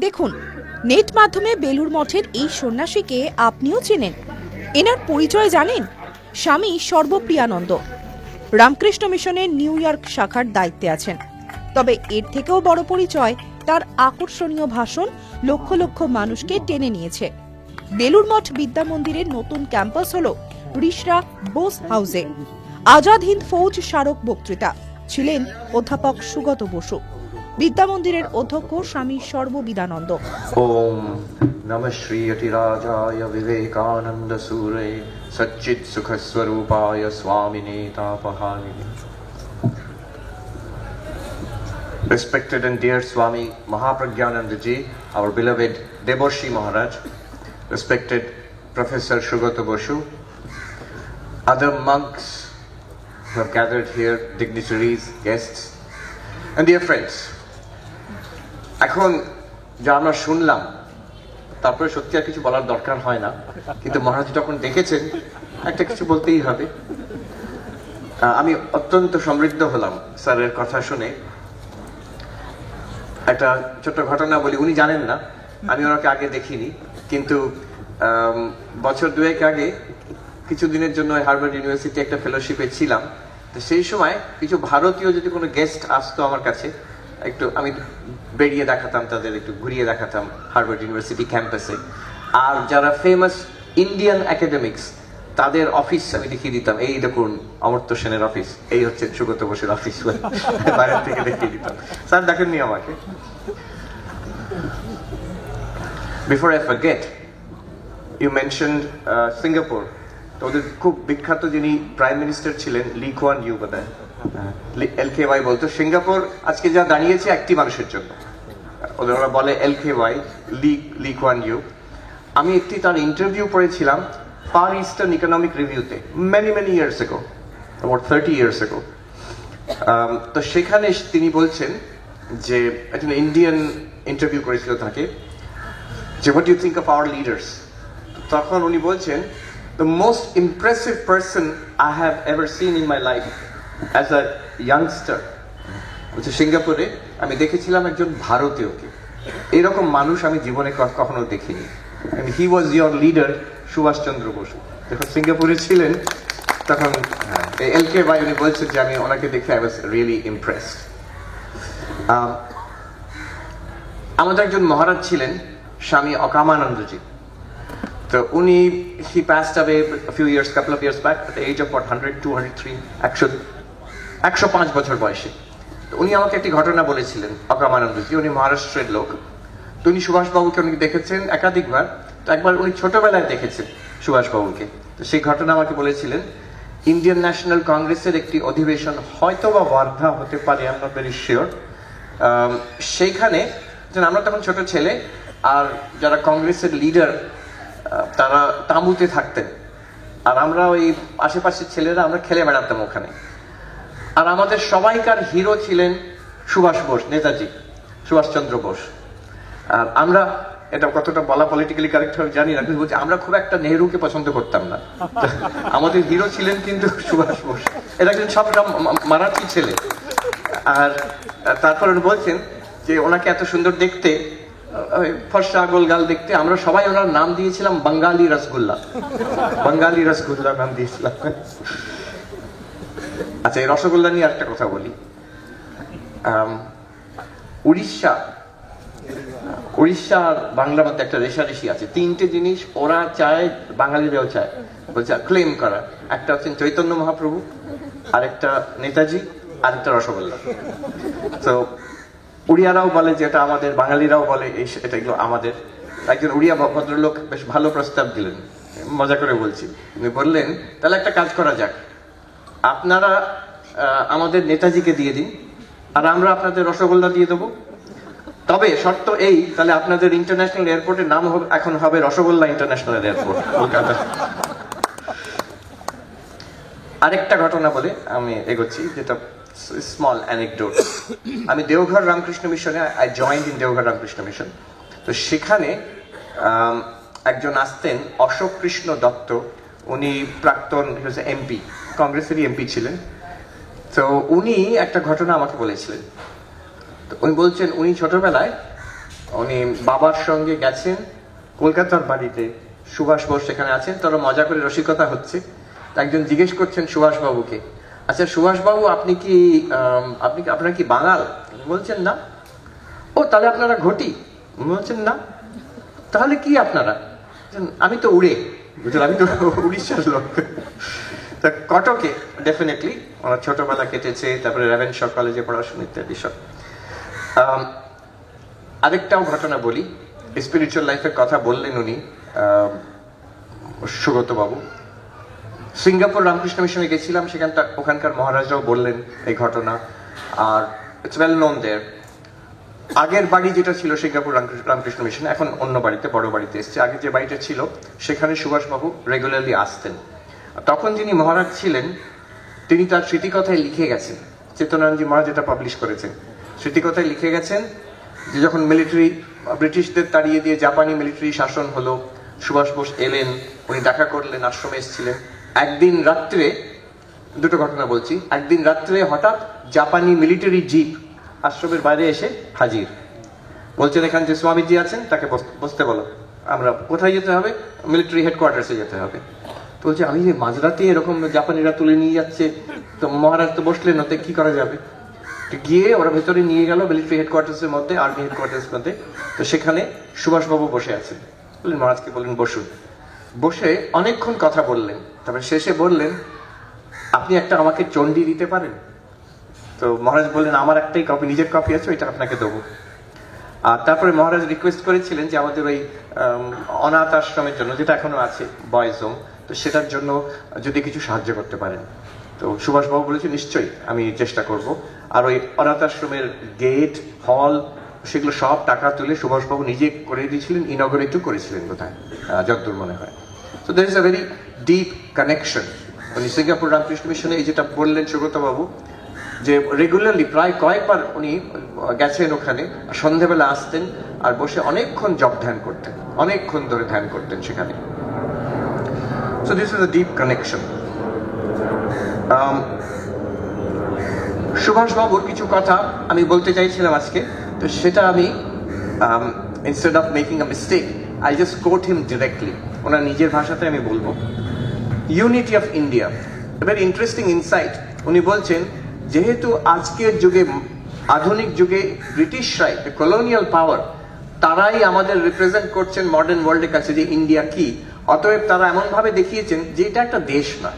দেখুন, নেট মাধ্যমে বেলুড় মঠের এই সন্ন্যাসীকে আপনিও চেনেন। এনার পরিচয় জানেন? স্বামী সর্বপ্রিয়ানন্দ রামকৃষ্ণ মিশনের নিউ ইয়র্ক শাখার দায়িত্বে আছেন। তবে এর থেকেও বড় পরিচয় তার আকর্ষণীয় ভাষণ লক্ষ লক্ষ মানুষকে টেনে নিয়েছে। বেলুড় মঠ বিদ্যা মন্দিরের নতুন ক্যাম্পাস হলো রিষড়া বোস হাউসে। আজাদ হিন্দ ফৌজ স্মারক বক্তৃতা ছিলেন অধ্যাপক সুগত বসু, বিদ্যা মন্দিরের অধ্যক্ষ স্বামী সর্ববিদানন্দ। ওম নমঃ শ্রী অতিরাজায় বিবেকানন্দ সূরে সচ্চিৎ সুখ স্বরূপায় স্বামিনে তাপহারিণে। Respected and dear Swami Mahapragyananda Ji, our beloved Deborshi Maharaj, respected Professor Sugata Bosu, other monks who have gathered here, dignitaries, guests, and dear friends. এখন যা আমরা শুনলাম তারপরে সত্যি আর কিছু বলার দরকার হয় না, কিন্তু মহারাজ যখন দেখেছেন একটা কিছু বলতেই হবে। আমি অত্যন্ত সমৃদ্ধ হলাম স্যারের কথা শুনে। একটা ছোট্ট ঘটনা বলি, উনি জানেন না, আমি ওনাকে আগে দেখিনি, কিন্তু বছর দুয়েক আগে কিছুদিনের জন্য হার্ভার্ড ইউনিভার্সিটি একটা ফেলোশিপে ছিলাম। তো সেই সময় কিছু ভারতীয় যদি কোনো গেস্ট আসতো আমার কাছে, একটু আমি বেরিয়ে দেখাতাম, তাদের একটু ঘুরিয়ে দেখাতাম হার্ভার্ড ইউনিভার্সিটি ক্যাম্পাসে। আর যারা ফেমাস ইন্ডিয়ান একাডেমিক্স তাদের অফিস আমি দেখিয়ে দিতাম, এই দেখুন অমর্ত্য সেনের অফিস, এই হচ্ছে সুগত বসুর অফিস, বাইরের থেকে দেখিয়ে দিতাম। স্যার দেখেননি আমাকে। Before I forget, you mentioned Singapore. তো ওদের খুব বিখ্যাত যিনি প্রাইম মিনিস্টার ছিলেন, লি কুয়ান ইউ, বোধহয় LKY বলতো। সিঙ্গাপুর আজকে যা দাঁড়িয়েছে একটি মানুষের জন্য, ওদের ওরা বলে LKY, লি কুয়ান ইউ। আমি একটি তার ইন্টারভিউ পড়েছিলাম ফার ইস্টার্ন ইকোনমিক রিভিউতে, many years ago, about 30 years ago. তো সেখানে তিনি বলছেন যে একজন ইন্ডিয়ান ইন্টারভিউ করেছিল তাকে, যে what do you think of our leaders? তখন উনি বলছেন, the most impressive person I have ever seen in my life as a youngster, বলছে সিঙ্গাপুরে আমি দেখেছিলাম একজন ভারতীয়কে, এরকম মানুষ আমি জীবনে কখনো দেখিনি। and he was your leader, Subhash চন্দ্র বসু। যখন সিঙ্গাপুরে ছিলেন তখন LKY উনি বলছেন যে আমি ওনাকে দেখে I was really impressed. আমাদের একজন মহারাজ ছিলেন স্বামী অকামানন্দজি। তো উনি he passed away a few years, couple of years back at the age of what, 100, 203, 105 বছর বয়সে। তো উনি আমাকে একটি ঘটনা বলেছিলেন, অকামানন্দজি, উনি মহারাষ্ট্রের লোক। তো উনি সুভাষবাবুকে উনি দেখেছেন একাধিকবার। তো একবার উনি ছোটবেলায় দেখেছেন সুভাষবাবুকে। তো সেই ঘটনা আমাকে বলেছিলেন, ইন্ডিয়ান ন্যাশনাল কংগ্রেসের একটি অধিবেশন, হয়তো বা ওয়ার্ধা হতে পারে, I am not very sure. সেইখানে আমরা তখন ছোট ছেলে, আর যারা কংগ্রেসের লিডার তারা তাঁবুতে থাকতেন, আর আমরা ওই আশেপাশের ছেলেরা আমরা খেলে বেড়াতাম ওখানে। আর আমাদের সবাইকার হিরো ছিলেন সুভাষ বোস, নেতাজি সুভাষচন্দ্র বোস। আর আমরা, এটা কতটা বলা পলিটিক্যালি কারেক্ট হবে জানি না, কিন্তু বলছি আমরা খুব একটা নেহরুকে পছন্দ করতাম না। আমাদের হিরো ছিলেন কিন্তু সুভাষ বোস। এটা কিন্তু সবটা মারাঠি ছেলে। আর তারপর বলছেন যে ওনাকে এত সুন্দর দেখতে, ফর্সা গোলগাল দেখতে, আমরা সবাই ওনার নাম দিয়েছিলাম বাঙালি রসগোল্লা, বাঙালি রসগোল্লা নাম দিয়েছিলাম। আচ্ছা, এই রসগোল্লা নিয়ে একটা কথা বলি। উড়িষ্যা আর বাংলার মধ্যে একটা রেশারেশি আছে। তিনটে জিনিস ওরা চায়, বাঙালিরাও চায়, বলছে ক্লেম করা। একটা হচ্ছেন চৈতন্য মহাপ্রভু, আরেকটা নেতাজি, আরেকটা রসগোল্লা। তো উড়িয়ারাও বলে যে এটা আমাদের, বাঙালিরাও বলে এটা এগুলো আমাদের। একজন উড়িয়া ভদ্রলোক বেশ ভালো প্রস্তাব দিলেন, মজা করে বলছি। উনি বললেন, তাহলে একটা কাজ করা যাক, আপনারা আমাদের নেতাজিকে দিয়ে দিন, আর আমরা আপনাদের রসগোল্লা দিয়ে দেবো। তবে শর্ত এই, তাহলে আপনাদের ইন্টারন্যাশনাল এয়ারপোর্টের নাম এখন হবে রসগোল্লা ইন্টারন্যাশনাল এয়ারপোর্ট, কলকাতা। আরেকটা ঘটনা বলে আমি এগোচ্ছি, যেটা স্মল অ্যানেকডোট। আমি দেওঘর রামকৃষ্ণ মিশনে, I joined in Deoghar Ramakrishna mission. তো সেখানে একজন আসতেন অশোক কৃষ্ণ দত্ত, উনি প্রাক্তন এমপি, কংগ্রেসেরই এমপি ছিলেন। তো উনি একটা ঘটনা আমাকে বলেছিলেন। তো উনি বলছেন, উনি ছোটবেলায় উনি বাবার সঙ্গে গেছেন কলকাতার বাড়িতে, সুভাষ বোস সেখানে আছেন, তারা মজা করে রসিকতা হচ্ছে। একজন জিজ্ঞেস করছেন সুভাষ বাবুকে, আচ্ছা সুভাষ বাবু আপনি কি আপনার কি বাঙাল? বলছেন না। ও তাহলে আপনারা ঘটি? বলছেন না। তাহলে কি আপনারা? আমি তো উড়ে, বুঝলেন, আমি তো উড়িষ্যার লোক। তা কটকে ডেফিনেটলি আমার ছোটবেলা কেটেছে, তারপরে রেভেনশা কলেজে পড়াশোনা ইত্যাদি সব। আরেকটাও ঘটনা বলি, স্পিরিচুয়াল লাইফের কথা বললেন উনি সুগত বাবু। সিঙ্গাপুর রামকৃষ্ণ মিশনে গেছিলাম, ওখানকার মহারাজরাও বললেন এই ঘটনা, আর ইটস ওয়েল নোন দেয়ার। আগের বাড়ি যেটা ছিল সিঙ্গাপুর রামকৃষ্ণ মিশনে, এখন অন্য বাড়িতে, বড় বাড়িতে এসছে। আগে যে বাড়িটা ছিল সেখানে সুভাষবাবু রেগুলারলি আসতেন। তখন যিনি মহারাজ ছিলেন তিনি তার স্মৃতিকথায় লিখে গেছেন, চেতনানন্দজি মহারাজ যেটা পাবলিশ করেছেন, স্মৃতিকথায় লিখে গেছেন যে যখন ব্রিটিশদের তাড়িয়ে দিয়ে জাপানি মিলিটারি শাসন হলো, সুভাষ বোস এলেন, উনি দেখা করলেন, আশ্রমে এসেছিলেন। একদিন রাত্রে, দুটো ঘটনা বলছি, একদিন রাত্রে হঠাৎ জাপানি মিলিটারি জিপ আশ্রমের বাইরে এসে হাজির। বলছেন এখানে যে স্বামীজি আছেন তাকে বসতে বলো। আমরা কোথায় যেতে হবে? মিলিটারি হেডকোয়ার্টার্সে যেতে হবে। তো বলছে আমি যে মাঝরাতে এরকম জাপানিরা তুলে নিয়ে যাচ্ছে, তো মহারাজ তো বসলেন, ওতে কি করা যাবে? গিয়ে ওরা ভেতরে নিয়ে গেল মিলিটারি হেডকোয়ার্টার্সের মধ্যে, আর্মি হেডকোয়ার্টার্সের মধ্যে। তো সেখানে সুভাষবাবু বসে আছেন। বললেন মহারাজকে বললেন বসুন। বসে অনেকক্ষণ কথা বললেন, তারপরে শেষে বললেন আপনি একটা আমাকে চণ্ডী দিতে পারেন? তো মহারাজ বললেন আমার একটাই কপি, নিজের কপি আছে, ওইটা আপনাকে দেবো। আর তারপরে মহারাজ রিকোয়েস্ট করেছিলেন যে আমাদের ওই অনাথ আশ্রমের জন্য, যেটা এখনো আছে বয়েজ হোম, তো সেটার জন্য যদি কিছু সাহায্য করতে পারেন। তো সুভাষবাবু বলেছে নিশ্চয়ই আমি চেষ্টা করব। আর ওই অনাথ আশ্রমের গেট, হল, সেগুলো সব টাকা তুলে সুভাষবাবু নিজে করে দিয়েছিলেন, ইনগরেটও করেছিলেন বোধহয়, যতদূর মনে হয়। So there is a very deep connection. উনি সিঙ্গাপুর রামকৃষ্ণ মিশনে এই যেটা বললেন সুগত বাবু, যে রেগুলারলি প্রায় কয়েকবার উনি গেছেন ওখানে, সন্ধ্যাবেলা আসতেন আর বসে অনেকক্ষণ জপ ধ্যান করতেন, অনেকক্ষণ ধরে ধ্যান করতেন সেখানে। So this is a deep connection. Subhash বাবুর কিছু কথা আমি বলতে চাইছিলাম আজকে, তো সেটা আমি instead of making a mistake I just quote him directly, ওনার নিজের ভাষাতে আমি বলবো। Unity of India, very interesting insight. উনি বলছেন যেহেতু আজকের যুগে, আধুনিক যুগে ব্রিটিশরাই, কলোনিয়াল পাওয়ার, তারাই আমাদের রিপ্রেজেন্ট করছেন মডার্ন ওয়ার্ল্ডের কাছে যে ইন্ডিয়া কি, অতএব তারা এমন ভাবে দেখিয়েছেন যে এটা একটা দেশ না,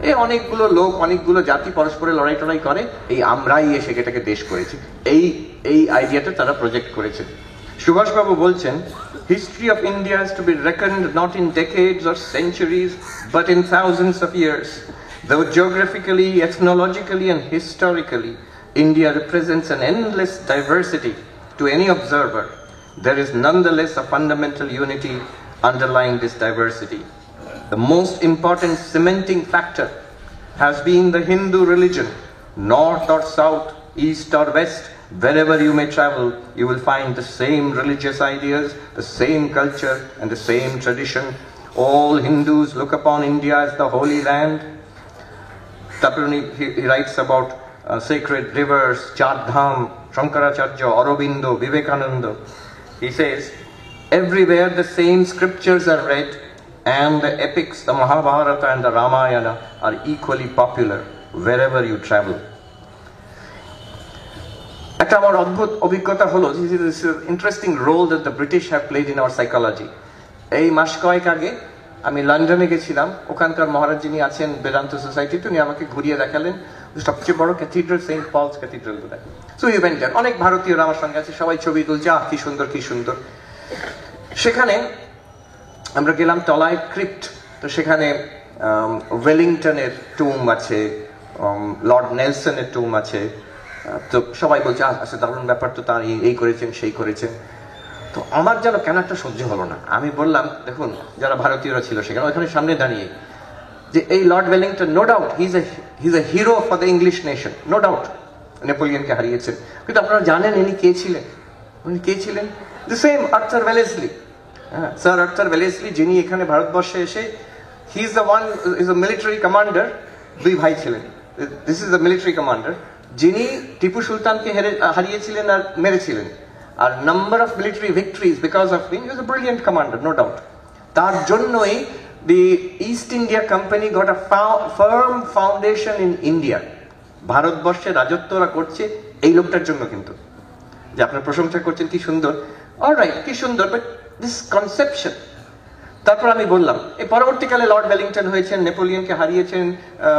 এই অনেকগুলো লোক, অনেকগুলো জাতি পরস্পরে লড়াই টড়াই করে, এই আমরাই এসে এটাকে দেশ করেছি, এই আইডিয়াটা তারা প্রজেক্ট করেছে। সুভাষবাবু বলছেন history of India is to be reckoned not in decades or centuries but in thousands of years. Though geographically, ethnologically and historically India represents an endless diversity to any observer, there is nonetheless a fundamental unity underlying this diversity. The most important cementing factor has been the Hindu religion. North or south, east or west, wherever you may travel, you will find the same religious ideas, the same culture and the same tradition. All Hindus look upon India as the Holy Land. Tapruni, he writes about sacred rivers, Chardham, Shankaracharya, Aurobindo, Vivekananda. He says, everywhere the same scriptures are read, and the epics, the Mahabharata and the Ramayana, are equally popular wherever you travel. একটা আমার অদ্ভুত অভিজ্ঞতা হলো, interesting role that the British have played in our psychology. এই মাস কয়েক আগে আমি লন্ডনে গেছিলাম, ওখানকার মহারাজ যিনি আছেন বেদান্ত সোসাইটিতে, উনি আমাকে ঘুরিয়ে দেখালেন সবচেয়ে বড় ক্যাথিড্রাল, সেন্ট পলস ক্যাথিড্রাল বোধহয়। সো ইভেন্ট, অনেক ভারতীয়রা আমার সঙ্গে আছে, সবাই ছবি তুলছে, আহ কি সুন্দর কি সুন্দর। সেখানে আমরা গেলাম তলায় ক্রিপ্ট, তো সেখানে ওয়েলিংটনের টুম আছে, লর্ড নেলসনের টুম আছে। তো সবাই বলছে আচ্ছা দারুণ ব্যাপার, তো তার এই করেছেন সেই করেছেন। তো আমার যেন কেন একটা সহ্য হলো না। আমি বললাম দেখুন, যারা ভারতীয়রা ছিল সেখানে, ওইখানে সামনে দাঁড়িয়ে, যে এই Lord Wellington no doubt he is a hero for the English nation, no doubt নেপোলিয়নকে হারিয়েছেন, কিন্তু আপনারা জানেন ইনি কে ছিলেন? উনি কে ছিলেন? The same Arthur Wellesley, sir Arthur Wellesley, যিনি এখানে ভারতবর্ষে এসে, he is the one, is a military commander, দুই ভাই ছিলেন, this is the military commander, যিনি টিপু সুলতানকে হারিয়েছিলেন আর মেরেছিলেন। আর number of military victories because of him, he was a brilliant commander, no doubt. তার জন্যই the East India Company got a firm foundation in India. ভারতবর্ষে রাজত্ব ওরা করছে এই লোকটার জন্য। কিন্তু যে আপনার প্রশংসা করছেন কি সুন্দর, অলরাইট, কি সুন্দর, বাট দিস কনসেপশন। তারপর আমি বললাম এই পরবর্তীকালে লর্ড ওয়েলিংটন হয়েছেন, নেপোলিয়নকে হারিয়েছেন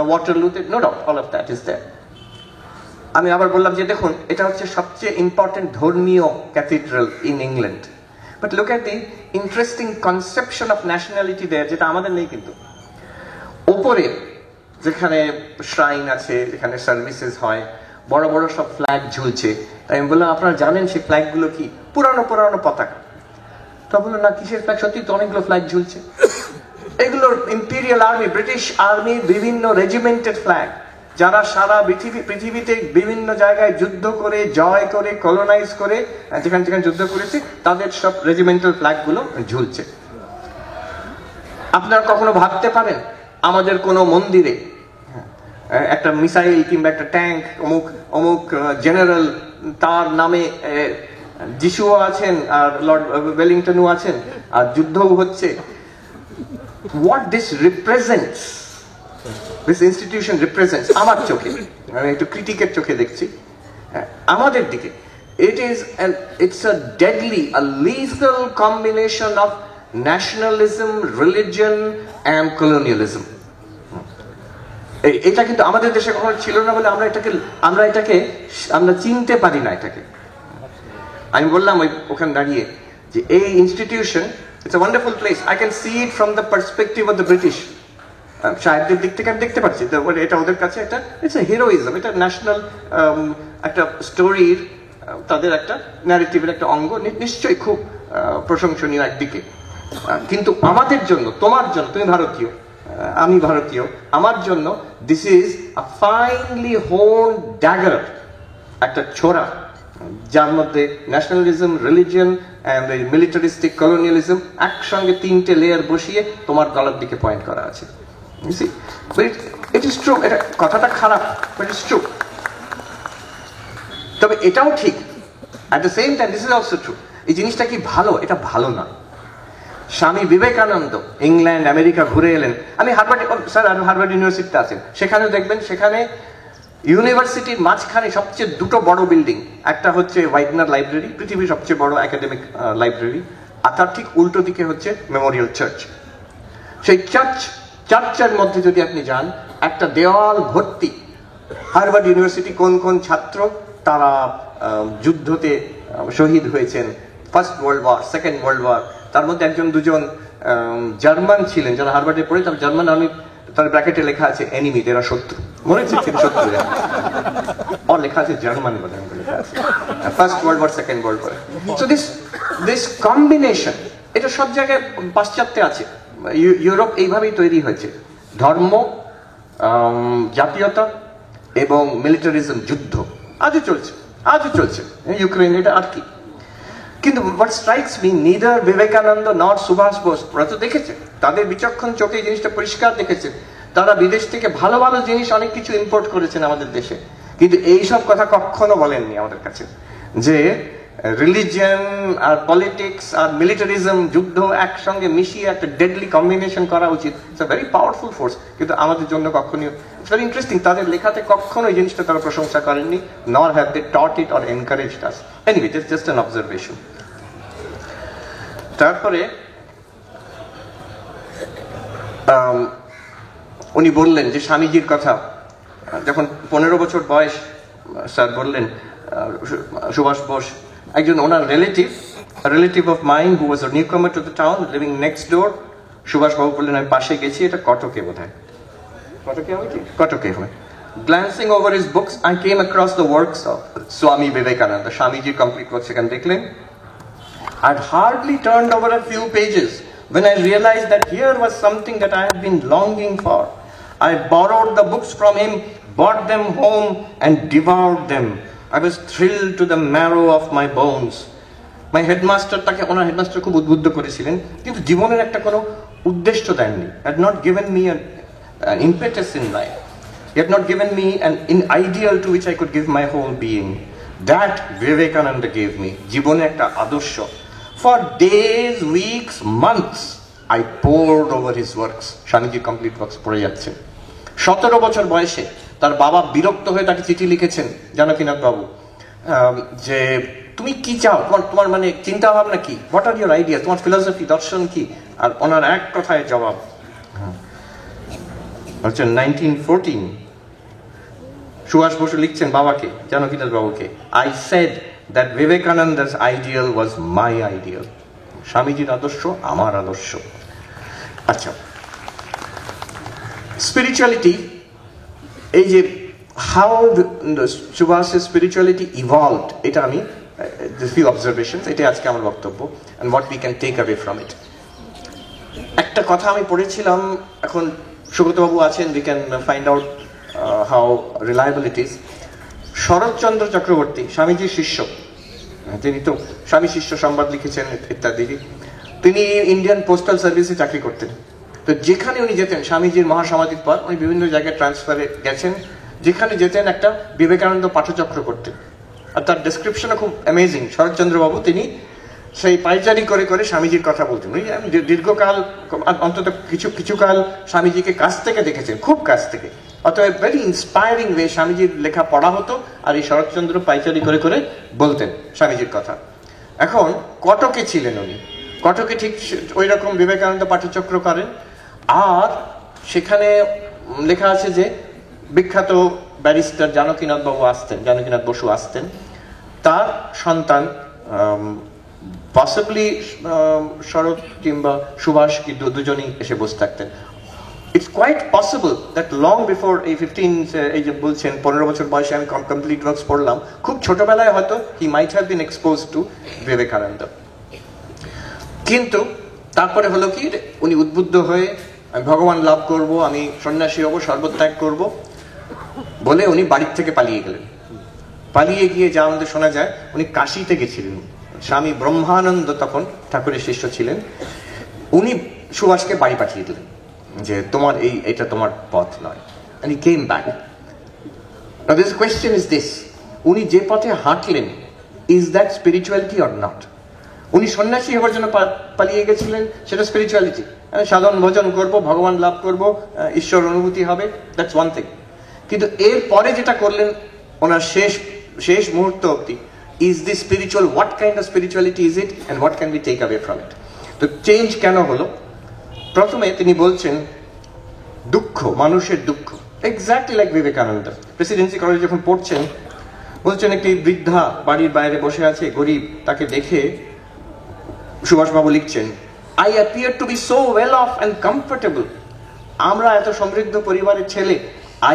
ওয়াটারলুতে, no doubt, all of that is there. আমি আবার বললাম যে দেখুন এটা হচ্ছে সবচেয়ে ইম্পর্টেন্ট ধর্মীয় cathedral in England, but look at the interesting conception of nationality there, যেটা আমাদের নেই। কিন্তু ওপরে যেখানে শ্রাইন আছে, যেখানে সার্ভিসেস হয়, বড় বড় সব ফ্ল্যাগ ঝুলছে। আমি বললাম আপনারা জানেন সেই ফ্ল্যাগ গুলো কি? পুরানো পুরানো পতাকা। তো বললো না, কিসের ফ্ল্যাগ? সত্যি তো অনেকগুলো ফ্ল্যাগ ঝুলছে। এগুলো ইম্পেরিয়াল আর্মি, ব্রিটিশ আর্মির বিভিন্ন রেজিমেন্টেড ফ্ল্যাগ, যারা সারা পৃথিবীতে বিভিন্ন জায়গায় যুদ্ধ করে, জয় করে, কলোনাইজ করে, যেখানে যেখানে যুদ্ধ করেছে তাদের সব রেজিমেন্টাল ফ্ল্যাগ গুলো ঝুলছে। আপনারা কখনো ভাবতে পারেন আমাদের কোনো মন্দিরে একটা মিসাইল কিংবা একটা ট্যাঙ্ক, অমুক অমুক জেনারেল, তার নামে যিশুও আছেন আর লর্ড ওয়েলিংটনও আছেন আর যুদ্ধও হচ্ছে? What this represents, this institution represents, আমার চোখে, আমি একটু ক্রিটিকের চোখে দেখছি, আমাদের দিকে, it's a deadly, a lethal combination of nationalism, religion and colonialism. এটা কিন্তু আমাদের দেশে কখনো ছিল না বলে আমরা এটাকে চিনতে পারি না এটাকে। আমি বললাম ওখানে দাঁড়িয়ে যে এই institution, it's a wonderful place, I can see it from the perspective of the British. সাহেবদের দিক থেকে আমি দেখতে পাচ্ছি এটা ওদের কাছে একটা ইটস এ হিরোইজম, এটা ন্যাশনাল একটা স্টোরির, তাদের একটা ন্যারেটিভের একটা অঙ্গ, নিশ্চয়ই খুব প্রশংসনীয় একদিকে। কিন্তু আমাদের জন্য, তোমার জন্য, তুমি ভারতীয়, আমি ভারতীয়, আমার জন্য দিস ইজ আ ফাইনলি হোন ড্যাগার, একটা ছোরা, যার মধ্যে ন্যাশনালিজম, রিলিজিয়ন এন্ড মিলিটারিস্টিক কলোনিয়ালিজম একসঙ্গে তিনটে লেয়ার বসিয়ে তোমার গলার দিকে পয়েন্ট করা আছে। ইট ইজ ট্রু, এটা কথাটা খারাপ, বাট ইটস ট্রু। তবে এটাও ঠিক, at the same time this is also true. এই জিনিসটা কি ভালো? এটা ভালো না। স্বামী বিবেকানন্দ ইংল্যান্ড আমেরিকা ঘুরে এলেন। আমি হার্ভার্ড ইউনিভার্সিটিতে আছেন, সেখানে দেখবেন, সেখানে ইউনিভার্সিটির মাঝখানে সবচেয়ে দুটো বড় বিল্ডিং, একটা হচ্ছে ওয়াইডনার লাইব্রেরি, পৃথিবীর সবচেয়ে বড় একাডেমিক লাইব্রেরি, আর তার ঠিক উল্টো দিকে হচ্ছে মেমোরিয়াল চার্চ। সেই চার্চের মধ্যে যদি আপনি যান, একটা দেওয়াল ভর্তি হার্ভার্ড ইউনিভার্সিটি কোন কোন ছাত্র তারা যুদ্ধতে শহীদ হয়েছেন, first world war, second world war. তার মধ্যে একজন দুজন জার্মান ছিলেন যারা হার্ভার্ডে পড়ে, তার জার্মান আর্মি, তার ব্র্যাকেটে লেখা আছে এনিমি, এরা শত্রু, মনে হচ্ছে শত্রু, আর লেখা আছে জার্মান বলে লেখা আছে, first world war, second world war. So this combination, এটা সব জায়গায় পাশ্চাত্যে আছে, ইউরোপ এইভাবেই তৈরি হয়েছে। ধর্ম, জাতীয়তা এবং মিলিটারিজম, যুদ্ধ আজও চলছে, ইউক্রেন, এটা আর কি। কিন্তু what strikes me, neither Vivekananda নর সুভাষ বোস, ওরা তো দেখেছে, তাদের বিচক্ষণ চোখে এই জিনিসটা পরিষ্কার দেখেছে। তারা বিদেশ থেকে ভালো ভালো জিনিস অনেক কিছু ইম্পোর্ট করেছেন আমাদের দেশে, কিন্তু এইসব কথা কখনো বলেননি আমাদের কাছে, যে রিলিজিয়ন আর পলিটিক্স আর মিলিটারিজম, যুদ্ধ একসঙ্গে মিশিয়ে একটা ডেডলি কম্বিনেশন করা উচিত। It's a very powerful force, কিন্তু আমাদের জন্য কখনই, ইটস ভেরি ইন্টারেস্টিং, তাদের লেখাতে কখনো এই জিনিসটা তারা প্রশংসা করেননি, nor have they taught it or encouraged us. Anyway, it's just an observation. তারপরে উনি বললেন যে স্বামীজির কথা, যখন 15 বছর বয়স, স্যার বললেন সুভাষ বোস, একজন ওনার relative of mind who was a newcomer to the town, living next door, Subhash babu বললেন আমি পাশে গেছি, এটা কটকে বোধহয়, কটকে হয়। Glancing over his books, I came across the works of Swami Vivekananda. Swamiji complete works, সেখানে দেখলেন। I'd hardly turned over a few pages when I realized that here was something that I had been longing for. I borrowed the books from him, brought them home and devoured them. I was thrilled to the marrow of my bones. My headmaster, তাকে ওনার headmaster খুব উদ্বুদ্ধ করেছিলেন, কিন্তু জীবনের একটা কোনো উদ্দেশ্য দেননি। Had not given me an impetus in life. He had not given me an ideal to which I could give my whole being. That Vivekananda gave me, জীবনে একটা আদর্শ। For days, weeks, months I poured over his works. Swamiji complete works পড়ে যাচ্ছেন। 17 বছর বয়সে তার বাবা বিরক্ত হয়ে তাকে চিঠি লিখেছেন, জানকীনাথ বাবু, যে তুমি কি চাও, তোমার মানে চিন্তা ভাবনা কি, হোয়াট আর ইউর আইডিয়া, তোমার ফিলোসফি, দর্শন কি? আর ওনার এক কথায় জবাব হচ্ছে 1914 সুভাষ বসু লিখছেন বাবাকে, জানকীনাথ বাবুকে, I said that Vivekananda's ideal was my ideal. স্বামীজির আদর্শ আমার আদর্শ। আচ্ছা, স্পিরিচুয়ালিটি, এই যে হাউ সুভাষের স্পিরিচুয়ালিটি ইভলভড, এটা আমি ফিউ অবজারভেশনস, এটা আজকে আমার বক্তব্য, and what we can take away from it. একটা কথা আমি পড়েছিলাম, এখন সুব্রতবাবু আছেন, we can find out how reliable it is. Sharatchandra Chakraborty স্বামীজির শিষ্য, তিনি তো স্বামী শিষ্য সংবাদ লিখেছেন ইত্যাদি। তিনি ইন্ডিয়ান পোস্টাল সার্ভিসে চাকরি করতেন। তো যেখানে উনি যেতেন, স্বামীজির মহাসমাধির পর উনি বিভিন্ন জায়গায় ট্রান্সফারে গেছেন, যেখানে যেতেন একটা বিবেকানন্দ পাঠচক্র করতেন। আর তার ডেসক্রিপশনও খুব অ্যামেজিং। শরৎচন্দ্রবাবু তিনি সেই পাইচারি করে করে স্বামীজির কথা বলতেন। আমি দীর্ঘকাল, অন্তত কিছুকাল স্বামীজিকে কাছ থেকে দেখেছেন, খুব কাছ থেকে। অতএব ভেরি ইন্সপায়ারিং ওয়ে স্বামীজির লেখা পড়া হতো, আর এই শরৎচন্দ্র পাইচারি করে করে বলতেন স্বামীজির কথা। এখন কটকে ছিলেন উনি, কটকে ঠিক ওই রকম বিবেকানন্দ পাঠচক্র করেন। আর সেখানে লেখা আছে যে বিখ্যাত ব্যারিস্টার জানকীনাথ বাবু আসতেন, জানকীনাথ বসু আসতেন, তার সন্তান পসিবলি শরৎ কিংবা সুভাষ কি দুজনেই এসে বসে থাকতেন। It's quite possible that long before এই 15, এই যে বলছেন 15 বছর বয়সে আমি কমপ্লিট ওয়ার্কস পড়লাম, খুব ছোটবেলায় হয়তো he might have been expose to Vivekananda. কিন্তু তারপরে হলো কি, উনি উদ্বুদ্ধ হয়ে আমি ভগবান লাভ করব, আমি সন্ন্যাসী হব, সর্বত্যাগ করব বলে উনি বাড়ির থেকে পালিয়ে গেলেন। পালিয়ে গিয়ে যা আমাদের শোনা যায়, উনি কাশিতে গেছিলেন। স্বামী ব্রহ্মানন্দ তখন ঠাকুরের শিষ্য ছিলেন। উনি সুভাষকে বাড়ি পাঠিয়ে দিলেন যে তোমার এটা তোমার পথ নয়। and he came back. Now this question is this, উনি যে পথে হাঁটলেন, is that spirituality or not? উনি সন্ন্যাসী হওয়ার জন্য পালিয়ে গেছিলেন, সেটা স্পিরিচুয়ালিটি, সাধন ভজন করব, ভগবান লাভ করব, ঈশ্বর অনুভূতি হবে, দ্যাটস ওয়ান থিং। কিন্তু এর পরে যেটা করলেন ওনার শেষ মুহূর্ত অবধি, is this spiritual, what kind of spirituality is it, and what can we take away from it? তো চেঞ্জ কেন হলো? প্রথমে তিনি বলছেন দুঃখ, মানুষের দুঃখ, এক্স্যাক্টলি লাইক বিবেকানন্দ। প্রেসিডেন্সি কলেজে যখন পড়ছেন, বলছেন একটি বৃদ্ধা বাড়ির বাইরে বসে আছে, গরিব, তাকে দেখে সুভাষবাবু লিখছেন, I appear to be so well off and comfortable. আমরা এত সমৃদ্ধ পরিবারের ছেলে,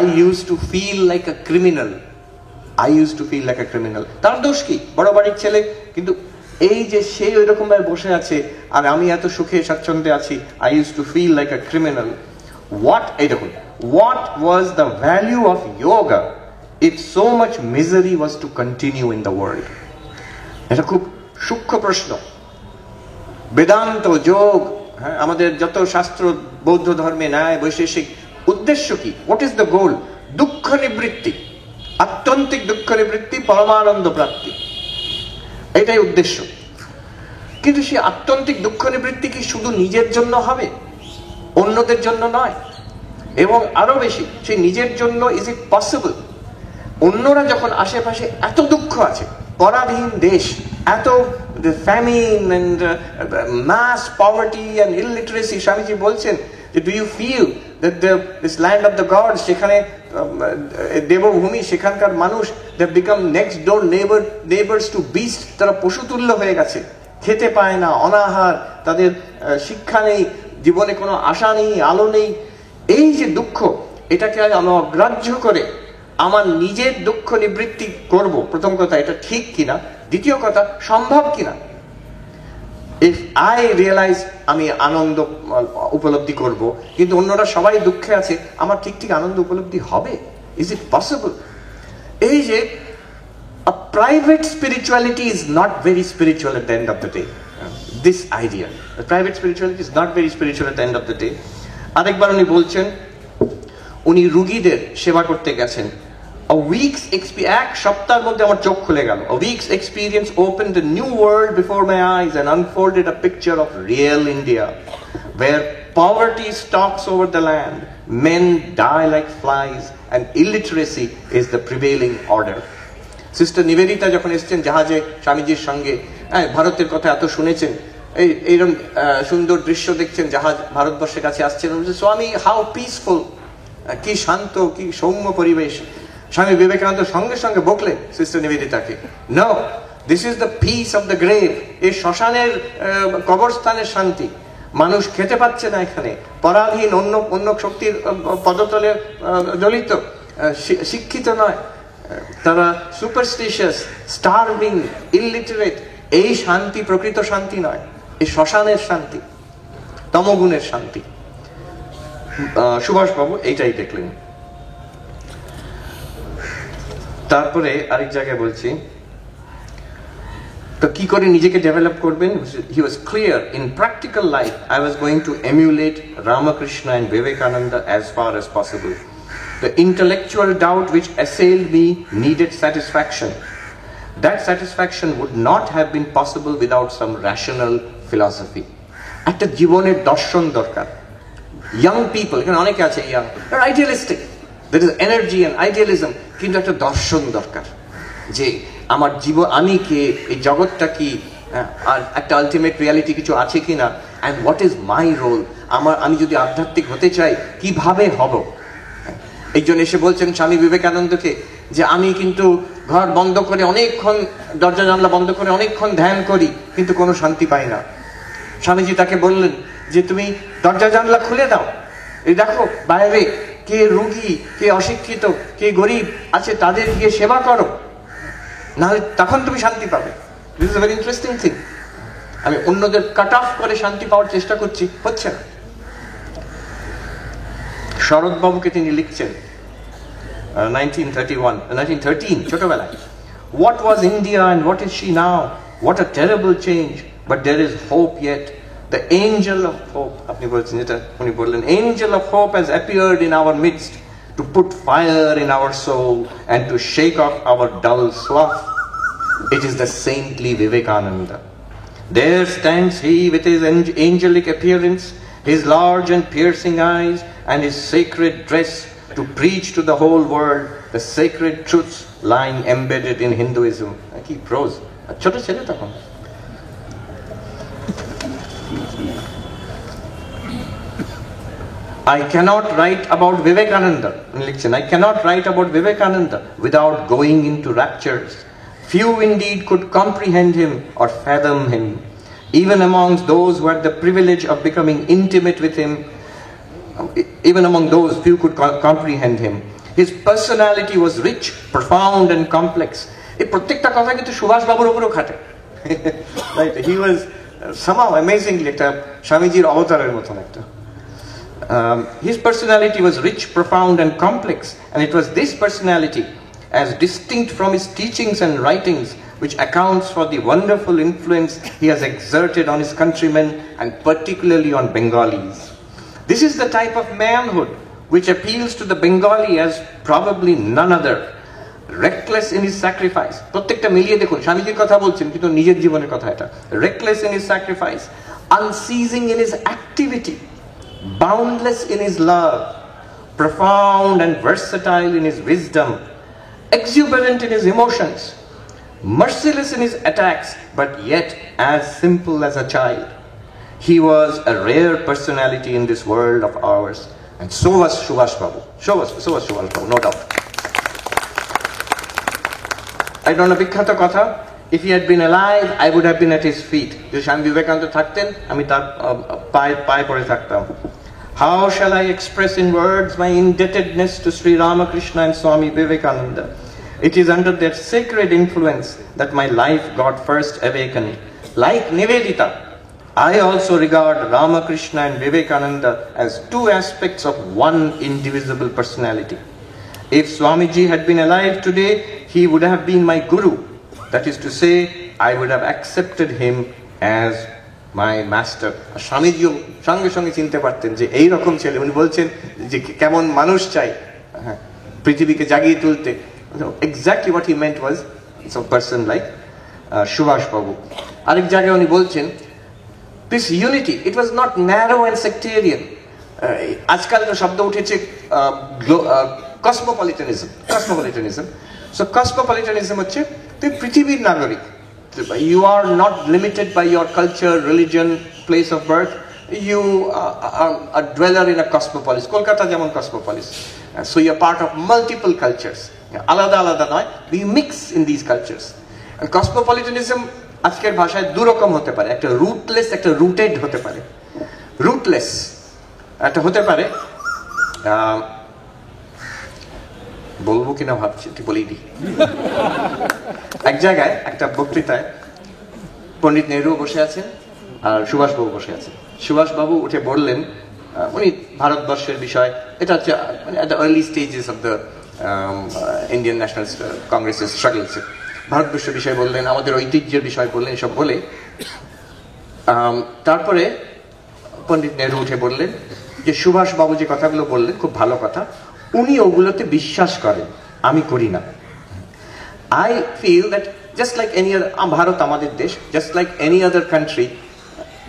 I used to feel like a criminal. I used to feel like a criminal. তার দোষ কি? বড় বাড়ির ছেলে, কিন্তু এই যে সে ওই রকম ভাবে বসে আছে আর আমি এত সুখে স্বাচ্ছন্দ্যে আছি, I used to feel like a criminal. এই দেখুন, what was the value of yoga if so much misery was to continue in the world? এটা খুব সূক্ষ্ম প্রশ্ন। বেদান্ত, যোগ, আমাদের যত শাস্ত্র, বৌদ্ধ ধর্মে ন্যায় বৈশেষিক উদ্দেশ্য কি? হোয়াট ইজ দ্য গোল? দুঃখ নিবৃত্তি, আত্যন্তিক দুঃখ নিবৃত্তি, পরমানন্দ প্রাপ্তি, এটাই উদ্দেশ্য। কিন্তু সেই আত্যন্তিক দুঃখ নিবৃত্তি কি শুধু নিজের জন্য হবে? অন্যদের জন্য নয়। এবং আরো বেশি, সেই নিজের জন্য ইজ ইট পসিবল? অন্যরা যখন আশেপাশে এত দুঃখ আছে, পরাধীন দেশ, এত famine and mass poverty and illiteracy, Swamiji বলছেন যে do you feel that this land of the gods, সেখানে দেবভূমি, সেখানকার মানুষ they become next door neighbours to beast, তারা পশুতুল্য হয়ে গেছে, খেতে পায় না, অনাহার, তাদের শিক্ষা নেই, জীবনে কোনো আশা নেই, আলো নেই। এই যে দুঃখ, এটাকে আমি অগ্রাহ্য করে আমার নিজের দুঃখ নিবৃত্তি করব, প্রথম কথা এটা ঠিক কিনা, দ্বিতীয় কথা সম্ভব কিনা। ইফ আই রিয়েলাইজ আমি আনন্দ উপলব্ধি করব, কিন্তু অন্যরা সবাই দুঃখে আছে, আমার ঠিক আনন্দ উপলব্ধি হবে? Is it possible? এই যে a private spirituality is not very spiritual at the end of the day. This idea, the private spirituality is not very spiritual at the end of the day. আরেকবার উনি বলছেন, উনি রুগীদের সেবা করতে গেছেন, A week's এক সপ্তাহের মধ্যে আমার চোখ খুলে গেল. A week's experience opened a new world before my eyes and unfolded a picture of real India, where poverty stalks over the land, men die like flies, and illiteracy is the prevailing order. Sister Nivedita যখন এসেছেন জাহাজে স্বামীজির সঙ্গে, ভারতের কথা এত শুনেছেন, এইরকম সুন্দর দৃশ্য দেখছেন, জাহাজ ভারতবর্ষের কাছে আসছেন, স্বামী হাউ পিসফুল, কি শান্ত, কি সৌম্য পরিবেশ। স্বামী বিবেকানন্দ সঙ্গে সঙ্গে বকলেন সিস্টার নিবেদিতাকে, no, this is the peace of the grave, এই শ্মশানের কবরস্থানের শান্তি। মানুষ খেতে পাচ্ছে না এখানে, পরাধীন, অন্য শক্তির পদতলে দলিত, শিক্ষিত নয়, তারা সুপারস্টিশিয়াস, স্টারভিং, ইলিটারেট। এই শান্তি প্রকৃত শান্তি নয়, এই শ্মশানের শান্তি, তমগুণের শান্তি। সুভাষবাবু এইটাই দেখলেন। তারপরে আরেক জায়গায় বলছি, তো কি করে নিজেকে ডেভেলপ করবেন? He was clear, in practical life I was going to emulate Ramakrishna and Vivekananda as far as possible. The intellectual doubt which assailed me needed satisfaction. That satisfaction would not have been possible without some rational philosophy. একটা জীবনের দর্শন দরকার। Young people, এখানে অনেকে আছে young, they're idealistic, there is energy and idealism, কিন্তু একটা দর্শন দরকার যে আমার জীবন, আমি কে, এই জগৎটা কি, আর একটা আলটিমেট রিয়ালিটি কিছু আছে কিনা, and what is my role, আমি যদি আধ্যাত্মিক হতে চাই কিভাবে হব। এই জন্য এসে বলছেন স্বামী বিবেকানন্দকে যে আমি কিন্তু ঘর বন্ধ করে অনেকক্ষণ, দরজা জানলা বন্ধ করে অনেকক্ষণ ধ্যান করি, কিন্তু কোনো শান্তি পাই না। স্বামীজি তাকে বললেন যে তুমি দরজা জানলা খুলে দাও, এই দেখো বাইরে কে রোগী, কে অশিক্ষিত, কে গরিব আছে, তাদের গিয়ে সেবা করো, নাহলে তখন তুমি শান্তি পাবে। This is a very interesting thing. আমি অন্যদের কাট অফ করে শান্তি পাওয়ার চেষ্টা করছি, হচ্ছে না। শরৎবাবুকে তিনি লিখছেন 1913, ছোটবেলায়, What was India and what is she now? What a terrible change, but there is hope yet. The angel of hope, আপনি বলছেন যেটা উনি বললেন, angel of hope has appeared in our midst to put fire in our soul and to shake off our dull sloth. It is the saintly Vivekananda. There stands he with his angelic appearance, his large and piercing eyes, and his sacred dress, to preach to the whole world the sacred truths lying embedded in Hinduism. কি pros, ছোট ছেলে তখন। I cannot write about Vivekananda, I cannot write about Vivekananda without going into raptures. Few indeed could comprehend him or fathom him. Even amongst those who had the privilege of becoming intimate with him, even among those few could comprehend him. His personality was rich, profound and complex. এই প্রত্যেকটা কথা কিন্তু সুভাষ বাবুর উপরও খাটে। Right, he was somehow amazingly একটা স্বামীজির অবতারের মতন একটা। His personality was rich, profound and complex, and it was this personality, as distinct from his teachings and writings, which accounts for the wonderful influence he has exerted on his countrymen and particularly on Bengalis. This is the type of manhood which appeals to the Bengali as probably none other. Reckless in his sacrifice, প্রত্যেকটা মিলিয়ে দেখুন, স্বামীজির কথা বলছেন কিন্তু নিজের জীবনের কথা এটা। Reckless in his sacrifice, unceasing in his activity, boundless in his love, profound and versatile in his wisdom, exuberant in his emotions, merciless in his attacks, but yet as simple as a child. He was a rare personality in this world of ours, and so was Subhash Babu. So was Subhash Babu, no doubt. I don't know বিখ্যাত কথা, if he had been alive, I would have been at his feet. যদি স্বামী বিবেকানন্দ থাকতেন, আমি তার পায়ে পড়ে থাকতাম। How shall I express in words my indebtedness to Sri Ramakrishna and Swami Vivekananda? It is under their sacred influence that my life got first awakened. Like Nivedita, I also regard Ramakrishna and Vivekananda as two aspects of one indivisible personality. If Swamiji had been alive today, he would have been my guru. That is to say, I would have accepted him as my master. স্বামীজিও সঙ্গে সঙ্গে চিনতে পারতেন যে এইরকম ছেলে, উনি বলছেন যে কেমন মানুষ চাই পৃথিবীকে জাগিয়ে তুলতে, Exactly what he meant was some person like Subhash Babu. আরেক জায়গায় উনি বলছেন, this unity, it was not narrow and sectarian. আজকাল তো শব্দ উঠেছে cosmopolitanism. So cosmopolitanism হচ্ছে তুই পৃথিবীর নাগরিক, you are not limited by your culture, religion, place of birth. You are a dweller in a cosmopolis. Kolkata যেমন cosmopolis. So you are part of multiple cultures. আলাদা আলাদা নয়, we mix in these cultures. And cosmopolitanism আজকের ভাষায় দুরকম হতে পারে, একটা রুটলেস, একটা রুটেড হতে পারে। রুটলেস একটা হতে পারে, বলবো কিনা ভাবছি, একটু বলেই দিই। এক জায়গায় একটা বক্তৃতায় পণ্ডিত নেহরু বসে আছেন আর সুভাষবাবু বসে আছেন। সুভাষবাবু উঠে বললেন, উনি ভারতবর্ষের বিষয়, এটা হচ্ছে at the early stages of the Indian National Congress's struggles, ভারতবর্ষের বিষয় বললেন, আমাদের ঐতিহ্যের বিষয় বললেন, এসব বলে তারপরে পণ্ডিত নেহরু উঠে বললেন যে সুভাষবাবু যে কথাগুলো বললেন খুব ভালো কথা, উনি ওগুলোতে বিশ্বাস করেন, আমি করি না। I feel that just like any other, Bharat আমাদের দেশ, just like any other country,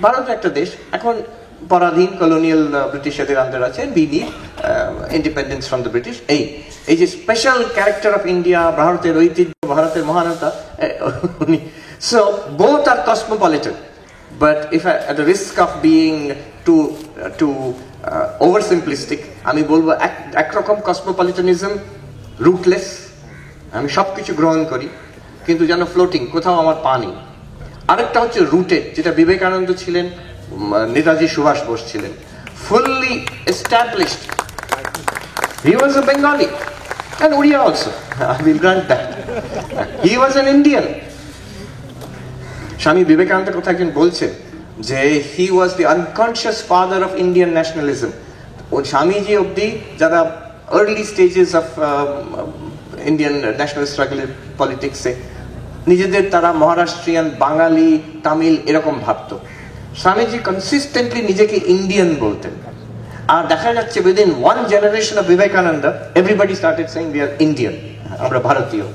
Bharat একটা দেশ, এখন পরাধীন কলোনিয়াল ব্রিটিশদের আন্ডার আছে, we need independence from the British. এই যে স্পেশাল ক্যারেক্টার অফ ইন্ডিয়া, ভারতের ঐতিহ্য, ভারতের মহানতা, so both are cosmopolitan, but if at the risk of being too oversimplistic, আমি বলবো একরকম cosmopolitanism rootless, আমি সবকিছু গ্রহণ করি কিন্তু যেন ফ্লোটিং, কোথাও আমার পা নেই। আরেকটা হচ্ছে রুটেড, যেটা বিবেকানন্দ ছিলেন, নেতাজি সুভাষ বোস ছিলেন, fully established. He was a Bengali and Odia also, I will grant that. He was an Indian. স্বামী বিবেকানন্দের কথা একজন বলছেন যে he was the unconscious father of Indian nationalism. ও স্বামীজি অব্দি যারা early stages of Indian national struggle পলিটিক্সে নিজেদের তারা মহারাষ্ট্রিয়ান, বাঙালি, তামিল এরকম ভাবতো। স্বামীজি কনসিস্টেন্টলি নিজেকে ইন্ডিয়ান বলতেন। আর দেখা যাচ্ছে within one generation of Vivekananda, everybody started saying we are Indian, আমরা ভারতীয়।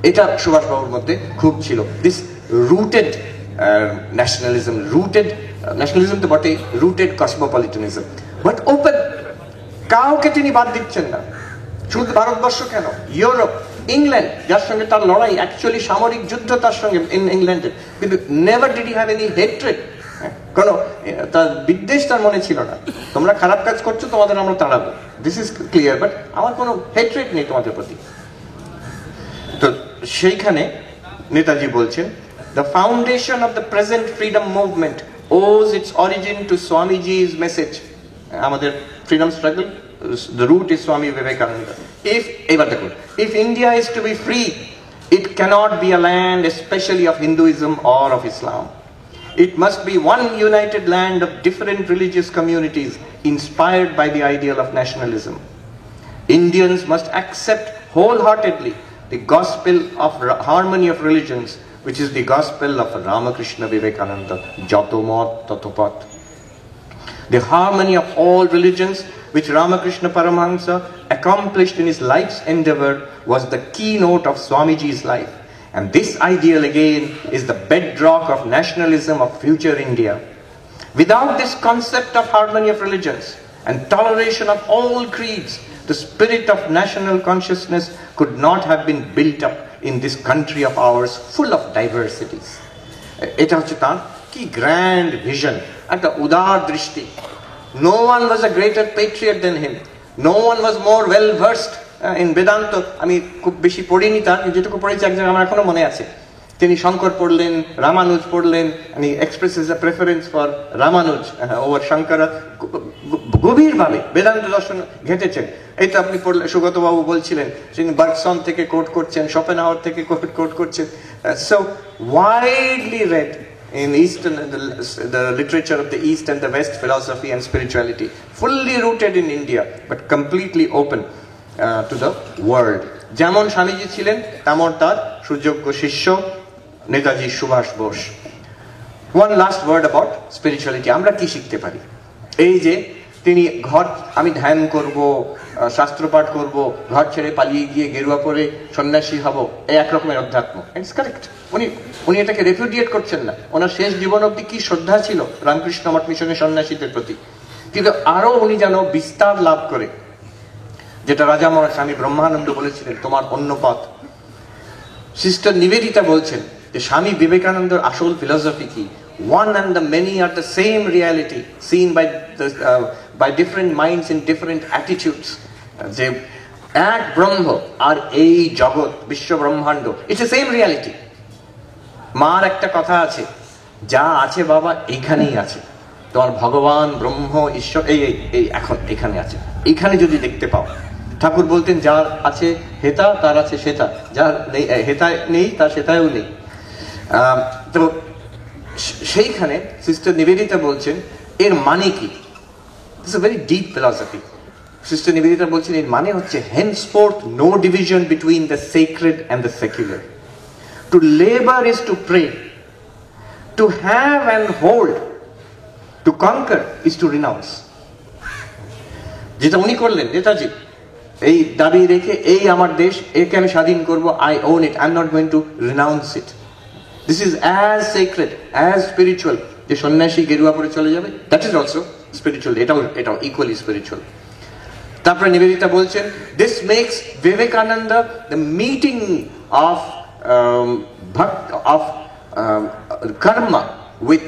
এটা সুভাষবাবুর মধ্যে খুব ছিল, this rooted nationalism, nationalism তো বটে, rooted cosmopolitanism, but open, কাউকে তিনি বাদ দিচ্ছেন না। শুধু ভারতবর্ষ কেন, ইউরোপ, ইংল্যান্ড, যার সঙ্গে তার লড়াই, অ্যাকচুয়ালি সামরিক যুদ্ধ তার সঙ্গে ইংল্যান্ডের, কিন্তু never did he have any hatred, কোনো তার বিদ্বেষ তার মনে ছিল না। তোমরা খারাপ কাজ করছো, তোমাদের আমরা তাড়াবো, দিস ইজ ক্লিয়ার, বাট আমার কোনো হেট্রেড নেই তোমাদের প্রতি। তো সেইখানে নেতাজি বলছেন, the foundation of the present freedom movement owes its origin to Swamiji's message. আমাদের freedom struggle, the root is Swami Vivekananda. If India is to be free, it cannot be a land especially of Hinduism or of Islam. It must be one united land of different religious communities inspired by the ideal of nationalism. Indians must accept wholeheartedly the gospel of harmony of religions, which is the gospel of Ramakrishna Vivekananda, Jato Mat Tato Path. The harmony of all religions which Ramakrishna Paramahansa accomplished in his life's endeavor was the keynote of Swamiji's life. And this ideal again is the bedrock of nationalism of future India. Without this concept of harmony of religions and toleration of all creeds, the spirit of national consciousness could not have been built up in this country of ours full of diversities. Eta hocche tar ki grand vision, একটা উদার দৃষ্টি। No one was a greater patriot than him. No one was more well versed in Vedanta. আমি খুব বেশি পড়িনি তার, যেটুকু পড়েছি এক জায়গায় আমার এখনো মনে আছে। তিনি শঙ্কর পড়লেন, রামানুজ পড়লেন, and he expresses a preference for Ramanuj over Shankara. গভীরভাবে বেদান্ত দর্শন ঘেটেছেন। এই তো আপনি পড়লেন, সুগত বাবু বলছিলেন তিনি বার্গসন থেকে কোট করছেন, শোপেনহাওয়ার থেকে কোট করছেন। So widely read in East and the literature of the East and the West, philosophy and spirituality, fully rooted in India but completely open to the world. যেমন স্বামীজি ছিলেন তেমন তার সুযোগ্য শিষ্য Netaji Subhash Bose. One last word about spirituality. আমরা কি শিখতে পারি? এই যে তিনি আমি ধ্যান করব, শাস্ত্রপাঠ করব, ঘর ছেড়ে পালিয়ে গিয়ে গেরুয়া পরে সন্ন্যাসী হব, এই এক রকমের অধ্যাত্ম। It's correct. উনি এটাকে রেফিউজিয়েট করছেন না। ওনার শেষ জীবন অবধি কি শ্রদ্ধা ছিল রামকৃষ্ণ মঠ মিশনের সন্ন্যাসীদের প্রতি, কিন্তু আরো উনি যেন বিস্তার লাভ করে, যেটা রাজা মহারাজ স্বামী ব্রহ্মানন্দ বলেছিলেন, তোমার অন্য পথ। সিস্টার নিবেদিতা বলছেন যে স্বামী বিবেকানন্দের আসল ফিলসফি কি, one and the many are the same reality seen by different minds in different attitudes, যে এক ব্রহ্ম আর এই জগৎ বিশ্ব ব্রহ্মাণ্ড, ইটস দ্য সেম রিয়ালিটি। মার একটা কথা আছে, যা আছে বাবা এইখানেই আছে, তোমার ভগবান ব্রহ্ম ঈশ্বর এই এখন এখানে আছে, এইখানে যদি দেখতে পাও। ঠাকুর বলতেন যার আছে হেতা তার আছে সেতা, যার নেই হেতা নেই তার সেতাও নেই। তো সেইখানে সিস্টার নিবেদিতা বলছেন এর মানে কি, it's a very deep philosophy. Sister Nivedita বলছেন এর মানে হচ্ছে henceforth no division between the sacred and the secular. To labor is to pray, to have and hold, to conquer is to renounce. যেটা উনি করলেন নেতাজি, এই দাবি রেখে এই আমার দেশ, একে আমি স্বাধীন করব, I own it, I'm not going to renounce it. This is as sacred, as spiritual, যে সন্ন্যাসী গেরুয়া পরে চলে যাবে, that is also spiritual, এটাও equally spiritual. তারপরে নিবেদিতা বলছেন this makes Vivekananda the meeting of karma with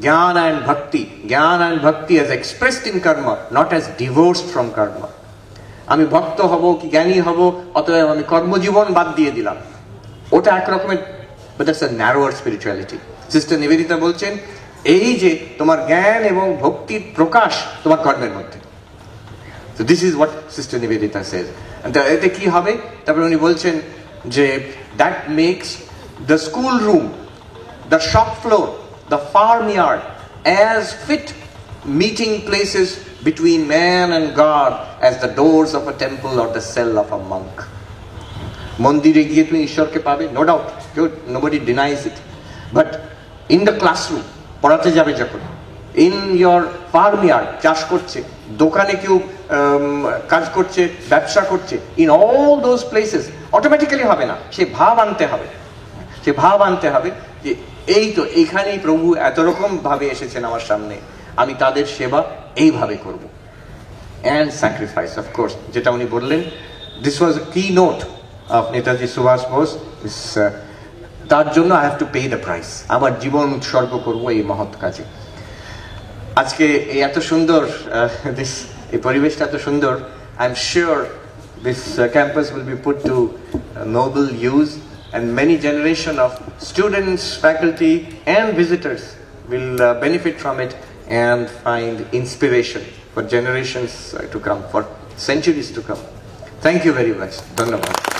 jnana and bhakti. Jnana and bhakti as expressed in karma, not as divorced from karma. আমি ভক্ত হব কি জ্ঞানী হব, অতএব আমি কর্মজীবন বাদ দিয়ে দিলাম, ওটা একরকমের, but that's a narrower spirituality. Sister Nivedita বলছেন এই যে তোমার জ্ঞান এবং ভক্তির প্রকাশ তোমার কর্মের মধ্যে। So this is what Sister Nivedita says. And এতে কি হবে, তারপরে উনি বলছেন যে that makes the school room, the shop floor, the farmyard as fit meeting places between man and God as the doors of a temple or the cell of a monk. মন্দিরে গিয়ে তুমি ঈশ্বরকে পাবে, no doubt, good, nobody denies it. But in the classroom, পড়াতে যাবে যখন, in your farmyard, চাষ করছে, দোকানে কেউ কাজ করছে, ব্যবসা করছে, in all those places, automatically হবে না, সে ভাব আনতে হবে, সে ভাব আনতে হবে যে এই তো এইখানেই প্রভু এত রকম ভাবে এসেছেন আমার সামনে, আমি তাদের সেবা এইভাবে করব। And sacrifice, of course, যেটা উনি বললেন, this was a keynote of Netaji Subhash Bose, তার জন্য I have to pay the price, আমার জীবন উৎসর্গ করব এই মহৎ কাজে। আজকে এই এত সুন্দর এই পরিবেশটা এত সুন্দর, I am sure this campus will be put to noble use, and many generation of students, faculty and visitors will benefit from it and find inspiration for generations to come, for centuries to come. Thank you very much. Dhanyavad.